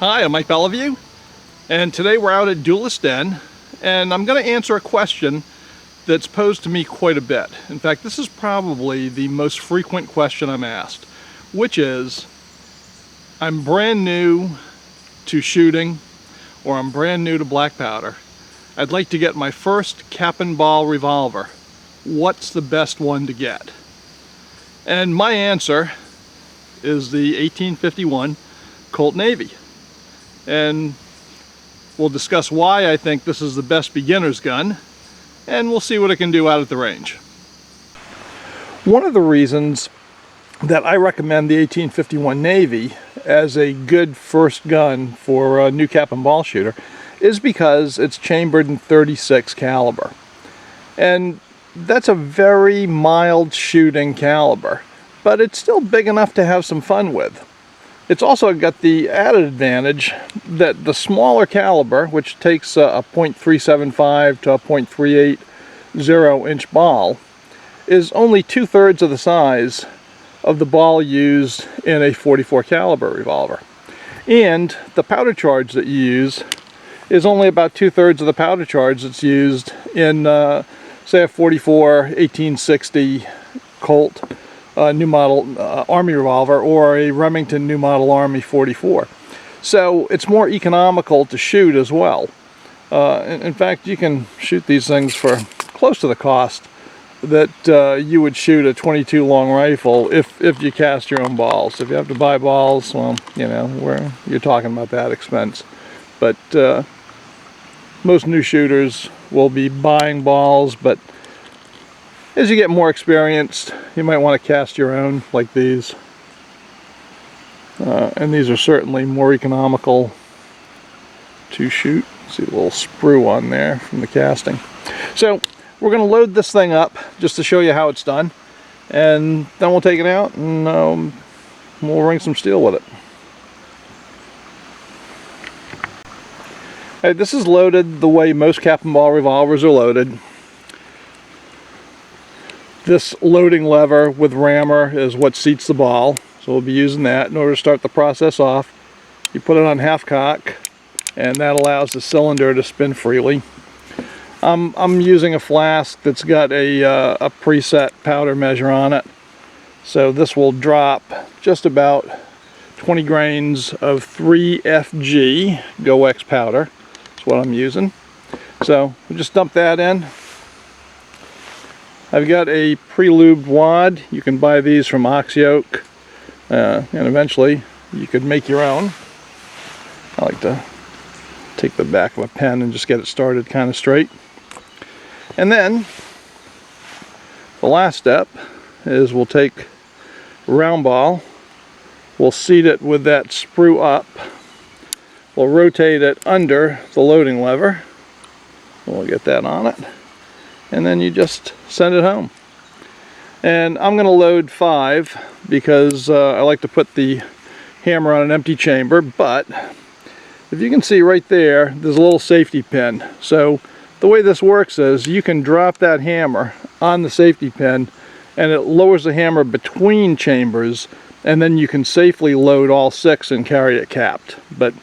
Hi, I'm Mike Bellevue, and today we're out at Duelist Den, and I'm going to answer a question that's posed to me quite a bit. In fact, this is probably the most frequent question I'm asked, which is, I'm brand new to shooting, or I'm brand new to black powder. I'd like to get my first cap and ball revolver. What's the best one to get? And my answer is the 1851 Colt Navy. And we'll discuss why I think this is the best beginner's gun, and we'll see what it can do out at the range. One of the reasons that I recommend the 1851 Navy as a good first gun for a new cap and ball shooter is because it's chambered in .36 caliber. And that's a very mild shooting caliber, but it's still big enough to have some fun with. It's also got the added advantage that the smaller caliber, which takes a .375 to a .380 inch ball, is only 2/3 of the size of the ball used in a .44 caliber revolver. And the powder charge that you use is only about 2/3 of the powder charge that's used in, say, a .44 1860 Colt new model Army revolver, or a Remington new model Army 44. So it's more economical to shoot as well. In fact, you can shoot these things for close to the cost that you would shoot a .22 long rifle if you cast your own balls. If you have to buy balls, well, you know, you're talking about that expense. But most new shooters will be buying balls, but as you get more experienced, you might want to cast your own, like these. And these are certainly more economical to shoot. See the little sprue on there from the casting. So we're going to load this thing up just to show you how it's done, and then we'll take it out and we'll ring some steel with it. Hey, this is loaded the way most cap and ball revolvers are loaded. This loading lever with rammer is what seats the ball, so we'll be using that in order to start the process off. You put it on half cock, and that allows the cylinder to spin freely. I'm using a flask that's got a preset powder measure on it, so this will drop just about 20 grains of 3FG GoX powder. That's what I'm using. So we'll just dump that in. I've got a pre-lubed wad. You can buy these from Oxyoke, and eventually you could make your own. I like to take the back of a pen and just get it started kind of straight. And then the last step is we'll take a round ball, we'll seat it with that sprue up, we'll rotate it under the loading lever, we'll get that on it, and then you just send it home. And I'm going to load 5 because I like to put the hammer on an empty chamber, but if you can see right there, there's a little safety pin. So the way this works is you can drop that hammer on the safety pin and it lowers the hammer between chambers, and then you can safely load all 6 and carry it capped. But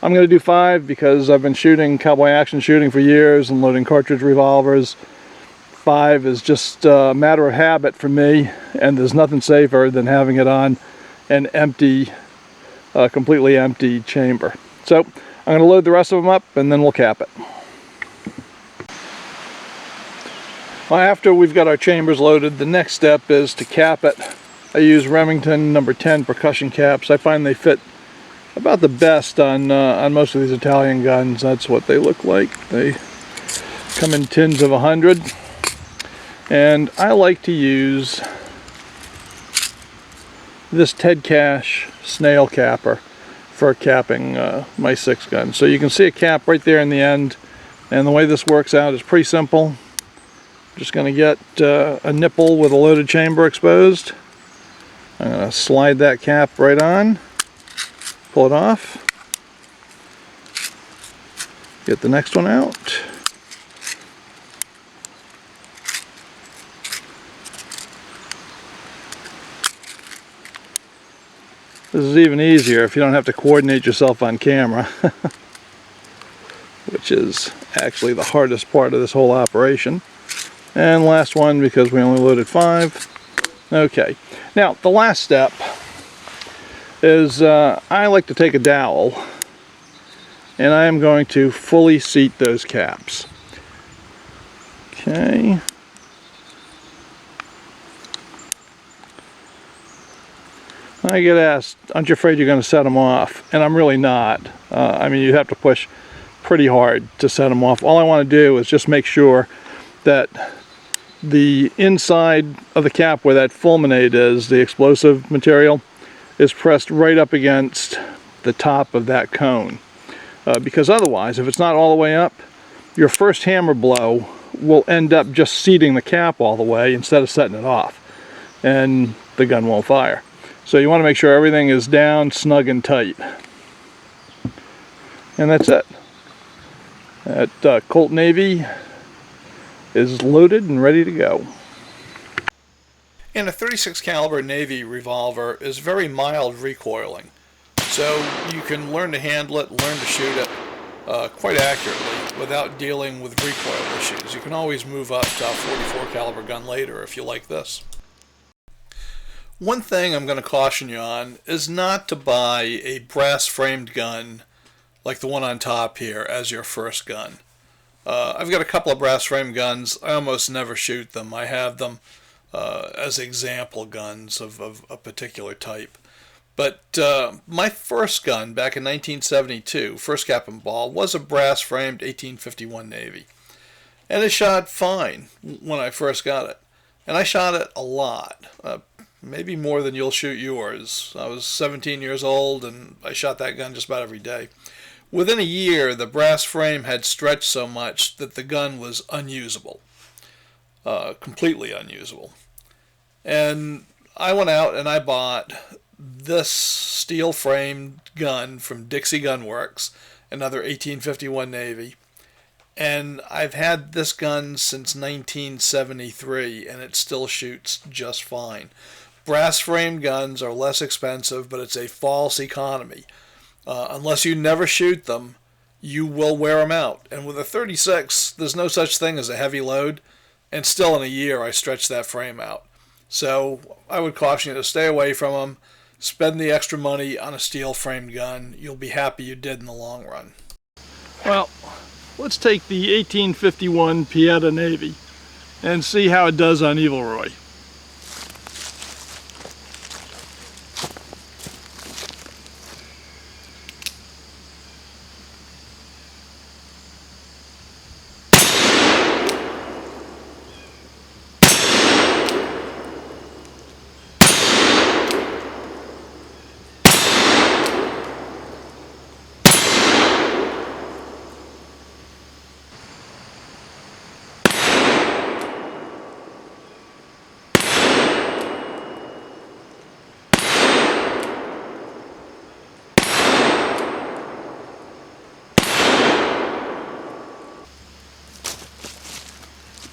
I'm going to do 5 because I've been shooting cowboy action shooting for years and loading cartridge revolvers. 5 is just a matter of habit for me, and there's nothing safer than having it on an empty, completely empty chamber. So I'm going to load the rest of them up and then we'll cap it. Well, after we've got our chambers loaded, the next step is to cap it. I use Remington number 10 percussion caps. I find they fit about the best on most of these Italian guns. That's what they look like. They come in tins of 100. And I like to use this Ted Cash snail capper for capping my 6 gun. So you can see a cap right there in the end, and the way this works out is pretty simple. I'm just going to get a nipple with a loaded chamber exposed. I'm going to slide that cap right on, pull it off, get the next one out. This is even easier if you don't have to coordinate yourself on camera, which is actually the hardest part of this whole operation. And last one, because we only loaded 5. Okay, now the last step is I like to take a dowel and I am going to fully seat those caps. Okay. I get asked, aren't you afraid you're going to set them off? And I'm really not. I mean, you have to push pretty hard to set them off. All I want to do is just make sure that the inside of the cap where that fulminate is, the explosive material, is pressed right up against the top of that cone. Because otherwise, if it's not all the way up, your first hammer blow will end up just seating the cap all the way instead of setting it off. And the gun won't fire. So you want to make sure everything is down, snug and tight. And that's it. That Colt Navy is loaded and ready to go. And a .36 caliber Navy revolver is very mild recoiling. So you can learn to handle it, learn to shoot it quite accurately without dealing with recoil issues. You can always move up to a .44 caliber gun later if you like this. One thing I'm going to caution you on is not to buy a brass framed gun like the one on top here as your first gun. I've got a couple of brass framed guns. I almost never shoot them. I have them as example guns of a particular type. But my first gun back in 1972, first cap and ball, was a brass framed 1851 Navy. And it shot fine when I first got it. And I shot it a lot. Maybe more than you'll shoot yours. I was 17 years old and I shot that gun just about every day. Within a year, the brass frame had stretched so much that the gun was unusable. Completely unusable. And I went out and I bought this steel-framed gun from Dixie Gun Works, another 1851 Navy. And I've had this gun since 1973 and it still shoots just fine. Brass frame guns are less expensive, but it's a false economy. Unless you never shoot them, you will wear them out. And with a .36, there's no such thing as a heavy load, and still in a year I stretched that frame out. So I would caution you to stay away from them. Spend the extra money on a steel framed gun. You'll be happy you did in the long run. Well, let's take the 1851 Pieta Navy and see how it does on Evil Roy.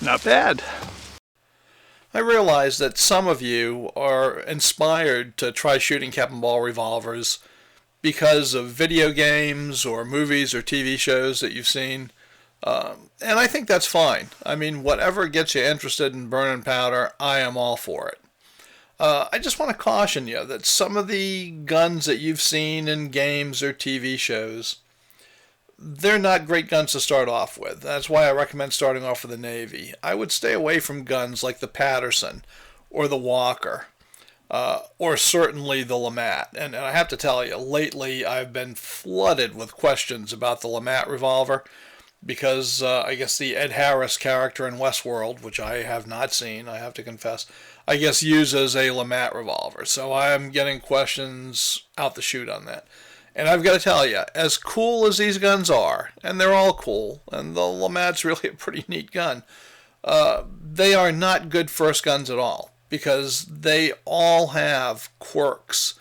Not bad. I realize that some of you are inspired to try shooting cap and ball revolvers because of video games or movies or TV shows that you've seen. And I think that's fine. I mean, whatever gets you interested in burning powder, I am all for it. I just want to caution you that some of the guns that you've seen in games or TV shows, they're not great guns to start off with. That's why I recommend starting off with the Navy. I would stay away from guns like the Patterson or the Walker, or certainly the LeMat. And I have to tell you, lately I've been flooded with questions about the LeMat revolver because I guess the Ed Harris character in Westworld, which I have not seen, I have to confess, I guess uses a LeMat revolver. So I'm getting questions out the chute on that. And I've got to tell you, as cool as these guns are, and they're all cool, and the LeMat's really a pretty neat gun, they are not good first guns at all, because they all have quirks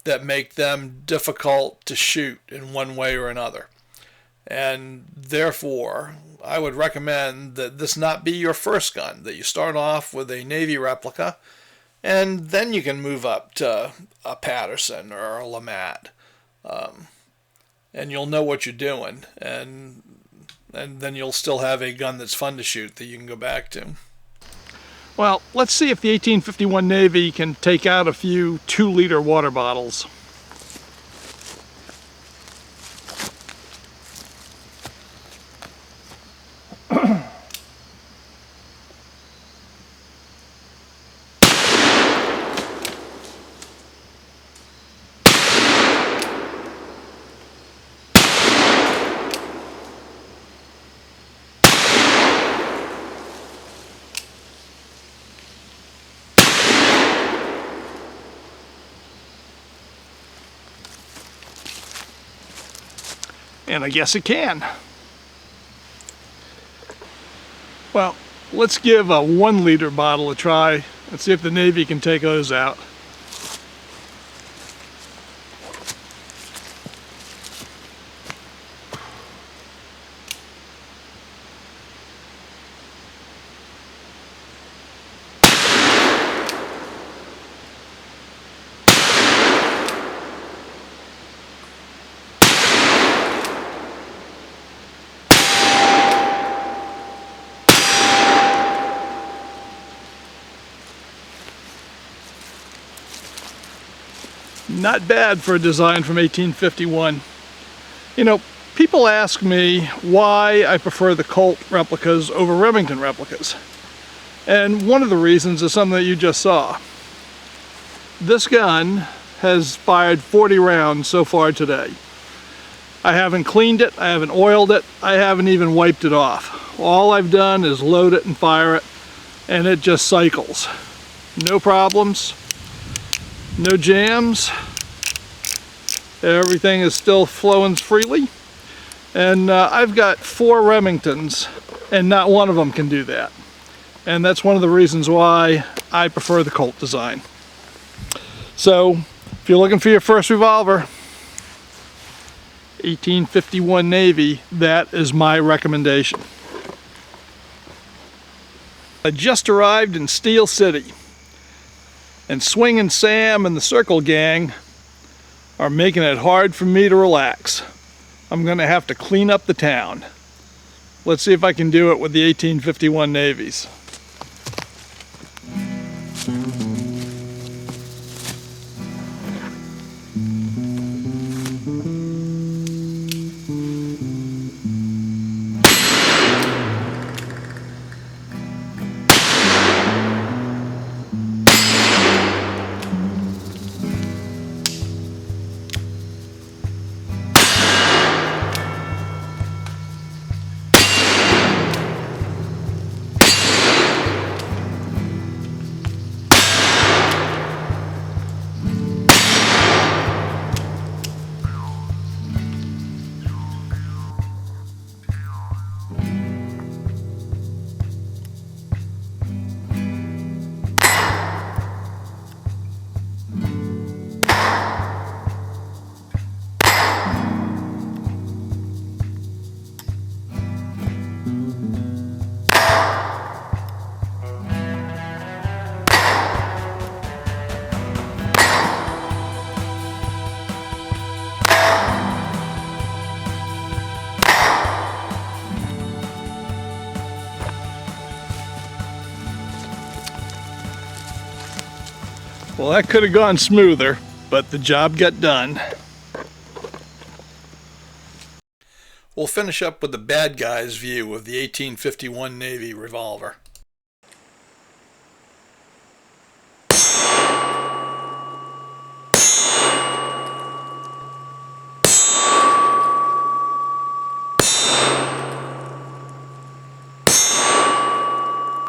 that make them difficult to shoot in one way or another. And therefore, I would recommend that this not be your first gun, that you start off with a Navy replica, And then you can move up to a Patterson or a Lamat. And you'll know what you're doing. And then you'll still have a gun that's fun to shoot that you can go back to. Well, let's see if the 1851 Navy can take out a few 2-liter water bottles. And I guess it can. Well, let's give a 1-liter bottle a try and see if the Navy can take those out. Not bad for a design from 1851. You know, people ask me why I prefer the Colt replicas over Remington replicas. And one of the reasons is something that you just saw. This gun has fired 40 rounds so far today. I haven't cleaned it, I haven't oiled it, I haven't even wiped it off. All I've done is load it and fire it, and it just cycles. No problems. No jams. Everything is still flowing freely. And I've got 4 Remingtons and not one of them can do that. And that's one of the reasons why I prefer the Colt design. So if you're looking for your first revolver, 1851 Navy, that is my recommendation. I just arrived in Steel City. And Swingin' Sam and the Circle Gang are making it hard for me to relax. I'm going to have to clean up the town. Let's see if I can do it with the 1851 Navies. Well, that could have gone smoother, but the job got done. We'll finish up with the bad guy's view of the 1851 Navy revolver.